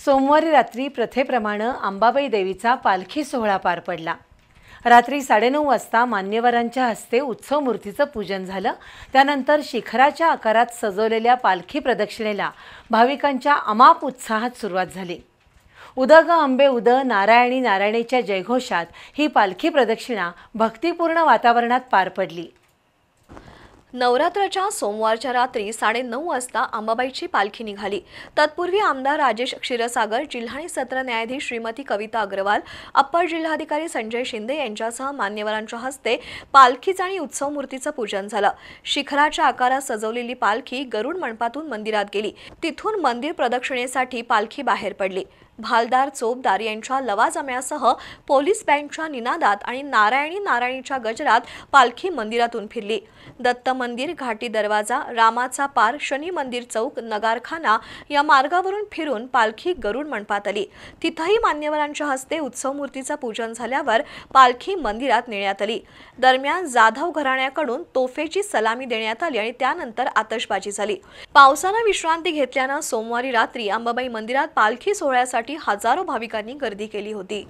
सोमवारी रात्री प्रथेप्रमाणे अंबाबाई देवीचा पालखी सोहळा पार पडला। रात्री 9:30 वाजता मान्यवरांच्या हस्ते उत्सव मूर्तीचं पूजन झालं। त्यानंतर शिखराच्या आकारात सजवलेल्या पालखी प्रदक्षिणेला भाविकांच्या अमाप उत्साहात सुरुवात झाली। उद ग अंबे उद, नारायणी नारायणीच्या जयघोषात ही पालखी प्रदक्षिणा भक्तिपूर्ण वातावरणात पार पडली। नवरात्राच्या सोमवारच्या रात्री 9:30 वाजता अंबाबाईची पालखी निघाली। तत्पूर्वी आमदार राजेश क्षीरसागर, जिल्हा आणि सत्र न्यायाधीश श्रीमती कविता अग्रवाल, अप्पर जिल्हाधिकारी संजय शिंदे यांच्यासह मान्यवरांच्या हस्ते पालखीचं आणि उत्सव मूर्तीचं पूजन झालं। शिखराच्या आकारात सजवलेली पालखी गरुड मंडपातून मंदिरात गेली। तिथून मंदिर प्रदक्षिणेसाठी पालखी बाहेर पडली। भालदार, चोपदार यांच्या लवाजम्यासह पोलीस बँडच्या निनादात आणि नारायणी नारायणीच्या गजरात पालखी मंदिरातून फिरली। दत्त मंदिर, घाटी दरवाजा, रामाचा पार, शनी मंदिर चौक, नगारखाना या मार्गावरून फिरून पालखी गरुड मंडपात आली। तिथंही मान्यवरांच्या हस्ते उत्सव मूर्तीचं पूजन झाल्यावर पालखी मंदिरात नेण्यात आली। दरम्यान जाधव घराण्याकडून तोफेची सलामी देण्यात आली आणि त्यानंतर आतषबाजी झाली। पावसानं विश्रांती घेतल्यानं सोमवारी रात्री अंबाबाई मंदिरात पालखी सोहळ्यासाठी हजारो भाविकांनी गर्दी केली होती।